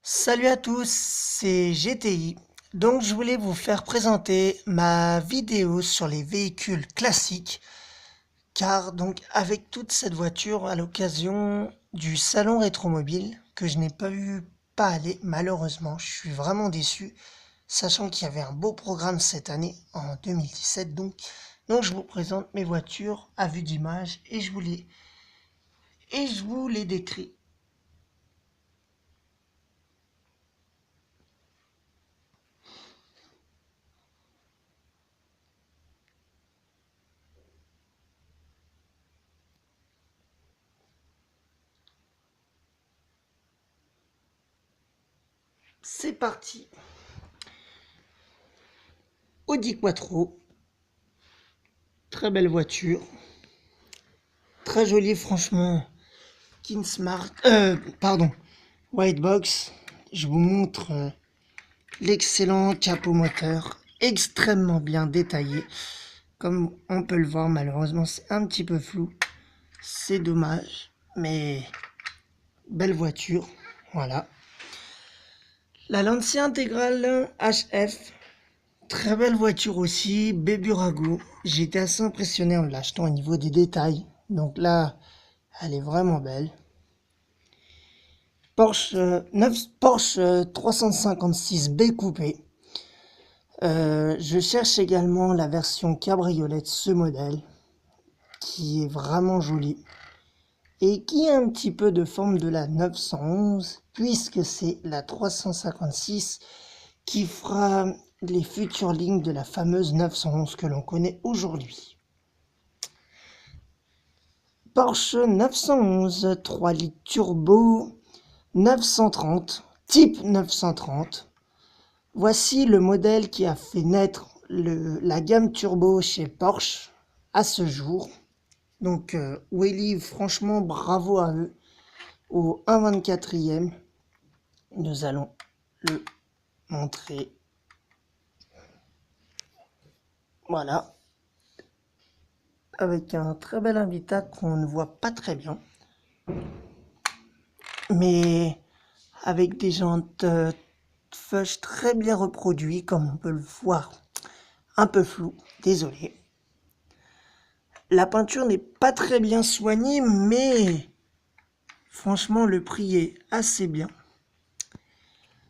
Salut à tous, c'est GTI. Donc je voulais vous faire présenter ma vidéo sur les véhicules classiques, car donc avec toute cette voiture à l'occasion du salon Rétromobile que je n'ai pas aller malheureusement, je suis vraiment déçu, sachant qu'il y avait un beau programme cette année en 2017. Donc je vous présente mes voitures à vue d'image et je vous les décris. C'est parti. Audi Quattro, très belle voiture, très jolie franchement. Kinsmart, White Box. Je vous montre l'excellent capot moteur, extrêmement bien détaillé. Comme on peut le voir, malheureusement c'est un petit peu flou, c'est dommage, mais belle voiture, voilà. La Lancia intégrale HF, très belle voiture aussi, Béburago. J'étais assez impressionné en l'achetant au niveau des détails. Donc là, elle est vraiment belle. Porsche 356B coupé. Je cherche également la version cabriolet de ce modèle, qui est vraiment jolie et qui a un petit peu de forme de la 911, puisque c'est la 356 qui fera les futures lignes de la fameuse 911 que l'on connaît aujourd'hui. Porsche 911 3 litres turbo 930, type 930. Voici le modèle qui a fait naître la gamme turbo chez Porsche à ce jour. Donc Wheelie, franchement bravo à eux. Au 1/24e, nous allons le montrer. Voilà. Avec un très bel invitacle qu'on ne voit pas très bien. Mais avec des jantes fudge très bien reproduits, comme on peut le voir. Un peu flou, désolé. La peinture n'est pas très bien soignée, mais franchement, le prix est assez bien.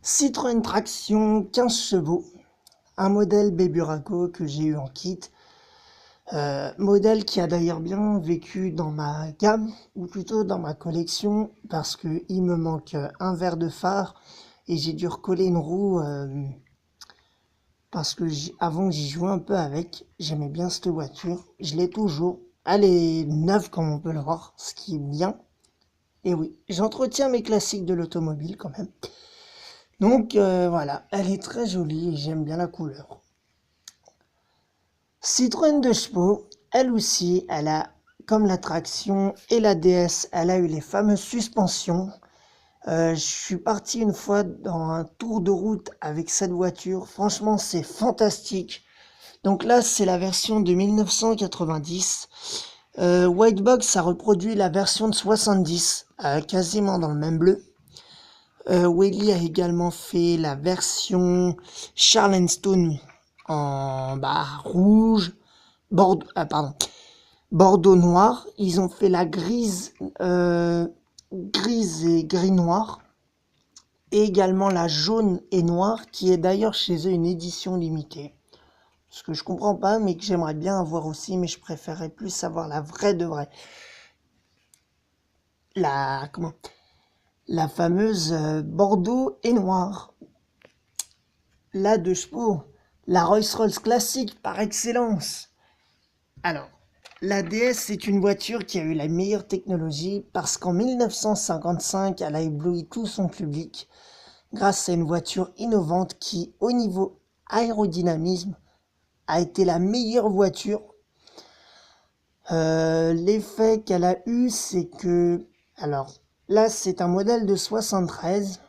Citroën Traction 15 chevaux, un modèle Béburago que j'ai eu en kit. Modèle qui a d'ailleurs bien vécu dans ma gamme, ou plutôt dans ma collection, parce qu'il me manque un verre de phare et j'ai dû recoller une roue parce que avant j'y jouais un peu avec. J'aimais bien cette voiture, je l'ai toujours. Elle est neuve comme on peut le voir, ce qui est bien. Et oui, j'entretiens mes classiques de l'automobile quand même. Donc voilà, elle est très jolie et j'aime bien la couleur. Citroën 2 chevaux, elle aussi, elle a, comme la Traction et la DS, elle a eu les fameuses suspensions. Je suis parti une fois dans un tour de route avec cette voiture. Franchement, c'est fantastique. Donc là, c'est la version de 1990. Whitebox, ça reproduit la version de 70, quasiment dans le même bleu. Wheelie a également fait la version Charles & Stone en rouge, bordeaux noir. Ils ont fait la grise, grise et gris noir. Et également la jaune et noire, qui est d'ailleurs chez eux une édition limitée. Ce que je comprends pas, mais que j'aimerais bien avoir aussi, mais je préférerais plus avoir la vraie de vraie. La fameuse bordeaux et noir. La 2 chevaux, la Rolls-Royce classique par excellence. Alors, la DS, c'est une voiture qui a eu la meilleure technologie parce qu'en 1955, elle a ébloui tout son public grâce à une voiture innovante qui, au niveau aérodynamisme, a été la meilleure voiture. L'effet qu'elle a eu, c'est que... Alors, là, c'est un modèle de 73,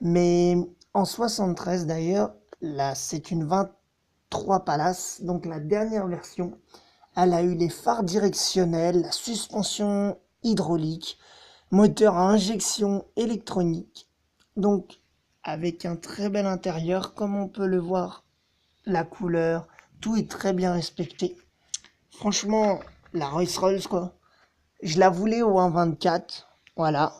mais en 73 d'ailleurs, là, c'est une 23 Palace, donc la dernière version. Elle a eu les phares directionnels, la suspension hydraulique, moteur à injection électronique. Donc, avec un très bel intérieur, comme on peut le voir, la couleur, tout est très bien respecté. Franchement, la Rolls-Royce, quoi. Je la voulais au 1.24, voilà.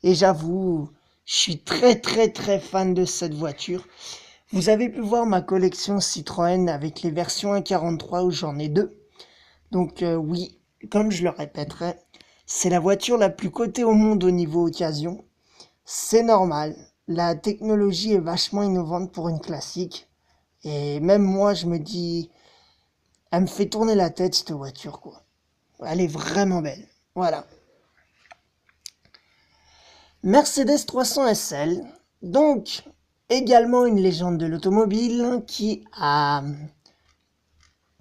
Et j'avoue, je suis très fan de cette voiture. Vous avez pu voir ma collection Citroën avec les versions 1.43 où j'en ai deux. Donc oui, comme je le répéterai, c'est la voiture la plus cotée au monde au niveau occasion. C'est normal, la technologie est vachement innovante pour une classique. Et même moi, je me dis, elle me fait tourner la tête cette voiture, quoi. Elle est vraiment belle. Voilà. Mercedes 300 SL, donc également une légende de l'automobile qui a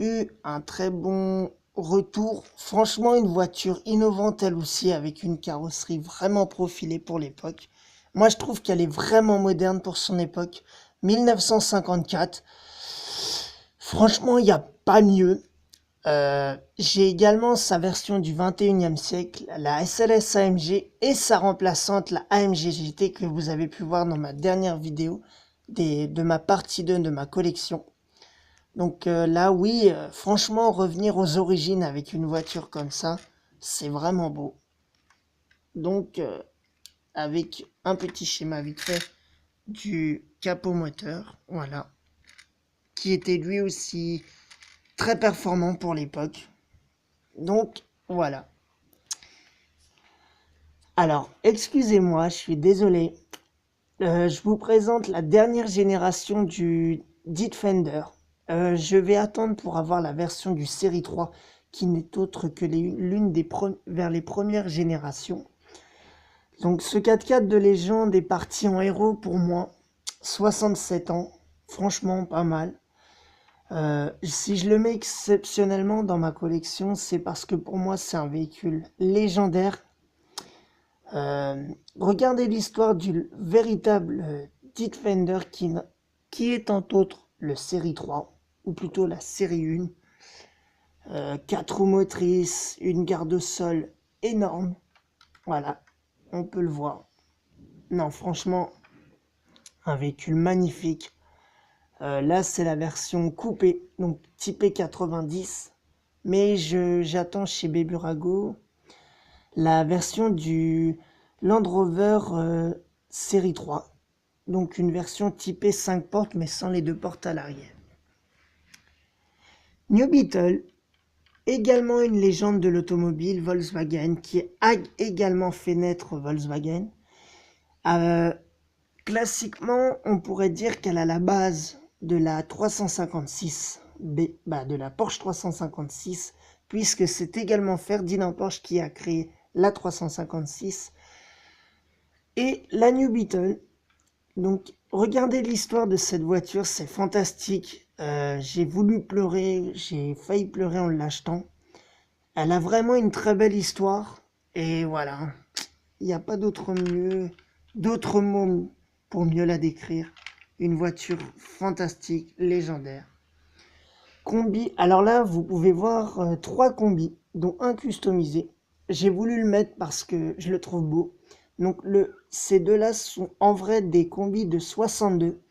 eu un très bon retour. Franchement, une voiture innovante elle aussi, avec une carrosserie vraiment profilée pour l'époque. Moi, je trouve qu'elle est vraiment moderne pour son époque. 1954. Franchement, il n'y a pas mieux. J'ai également sa version du 21e siècle, la SLS AMG et sa remplaçante, la AMG GT, que vous avez pu voir dans ma dernière vidéo de ma partie 2 de ma collection. Donc là, oui, franchement, revenir aux origines avec une voiture comme ça, c'est vraiment beau. Donc, avec un petit schéma vite fait du capot moteur, voilà, qui était lui aussi très performant pour l'époque. Donc, voilà. Alors, excusez-moi, je suis désolé. Je vous présente la dernière génération du Defender. Je vais attendre pour avoir la version du série 3 qui n'est autre que l'une des vers les premières générations. Donc ce 4x4 de légende est parti en héros pour moi. 67 ans, franchement pas mal. Si je le mets exceptionnellement dans ma collection, c'est parce que pour moi c'est un véhicule légendaire. Regardez l'histoire du véritable Defender qui est entre autres le série 3, ou plutôt la série 1. 4 roues motrices, une garde au sol énorme. Voilà, on peut le voir. Non, franchement, un véhicule magnifique. Là, c'est la version coupée, donc typée 90. Mais j'attends chez Beburago la version du Land Rover série 3. Donc une version typée 5 portes, mais sans les 2 portes à l'arrière. New Beetle, également une légende de l'automobile Volkswagen, qui a également fait naître Volkswagen. Classiquement, on pourrait dire qu'elle a la base de la 356, de la Porsche 356, puisque c'est également Ferdinand Porsche qui a créé la 356 et la New Beetle. Donc, regardez l'histoire de cette voiture, c'est fantastique. J'ai voulu pleurer, j'ai failli pleurer en l'achetant. Elle a vraiment une très belle histoire. Et voilà, il n'y a pas d'autre mots pour mieux la décrire. Une voiture fantastique, légendaire. Combi, alors là, vous pouvez voir 3 combis, dont un customisé. J'ai voulu le mettre parce que je le trouve beau. Donc ces deux-là sont en vrai des combis de 62.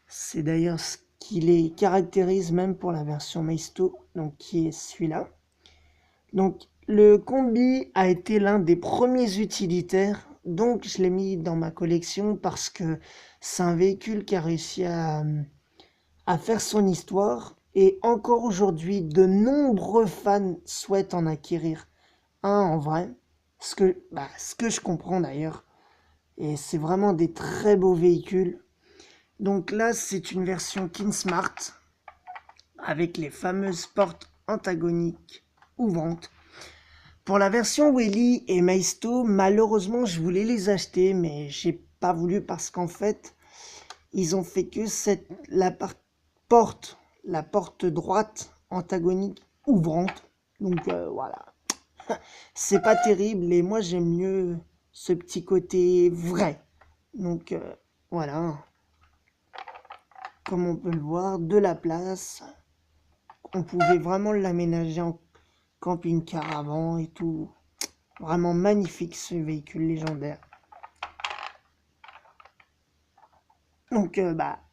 C'est d'ailleurs ce qui les caractérise même pour la version Maisto, donc qui est celui-là. Donc le combi a été l'un des premiers utilitaires, donc je l'ai mis dans ma collection parce que c'est un véhicule qui a réussi à faire son histoire. Et encore aujourd'hui, de nombreux fans souhaitent en acquérir un en vrai. Ce que je comprends d'ailleurs. Et c'est vraiment des très beaux véhicules. Donc là, c'est une version Kinsmart avec les fameuses portes antagoniques ouvrantes. Pour la version Welly et Maisto, malheureusement, je voulais les acheter, mais j'ai pas voulu parce qu'en fait, ils ont fait que la porte droite antagonique ouvrante. Donc voilà, c'est pas terrible et moi j'aime mieux ce petit côté vrai. Donc voilà, comme on peut le voir, de la place. On pouvait vraiment l'aménager en camping-car avant et tout. Vraiment magnifique ce véhicule légendaire. Donc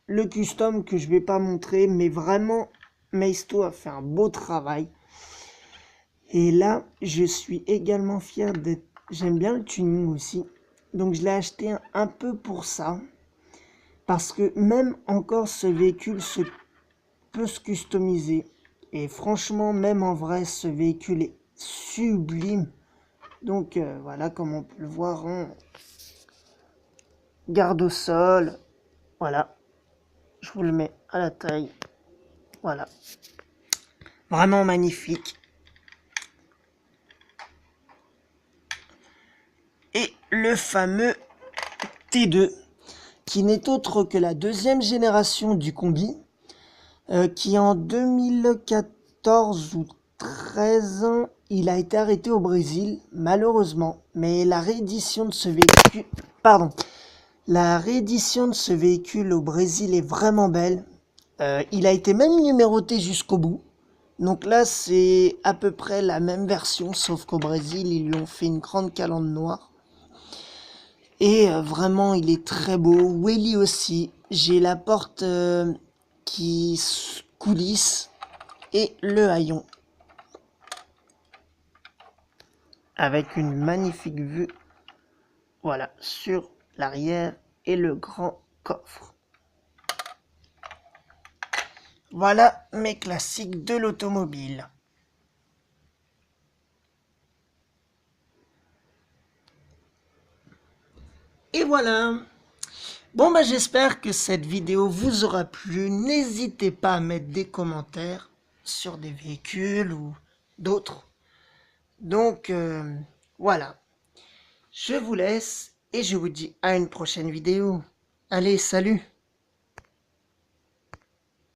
le custom que je vais pas montrer, mais vraiment Maisto a fait un beau travail. Et là, je suis également fier d'être... J'aime bien le tuning aussi. Donc je l'ai acheté un peu pour ça. Parce que même encore ce véhicule peut se customiser. Et franchement, même en vrai, ce véhicule est sublime. Donc voilà, comme on peut le voir, garde au sol. Voilà, je vous le mets à la taille. Voilà, vraiment magnifique. Et le fameux T2, qui n'est autre que la deuxième génération du combi, qui en 2014 ou 13, il a été arrêté au Brésil, malheureusement. Mais la réédition de ce véhicule, la réédition de ce véhicule au Brésil est vraiment belle. Il a été même numéroté jusqu'au bout. Donc là, c'est à peu près la même version, sauf qu'au Brésil, ils lui ont fait une grande calandre noire. Et vraiment, il est très beau. Welly aussi. J'ai la porte qui coulisse et le haillon. Avec une magnifique vue, voilà, sur l'arrière et le grand coffre. Voilà mes classiques de l'automobile. Et voilà. Bon j'espère que cette vidéo vous aura plu. N'hésitez pas à mettre des commentaires sur des véhicules ou d'autres. Donc voilà. Je vous laisse et je vous dis à une prochaine vidéo. Allez, salut!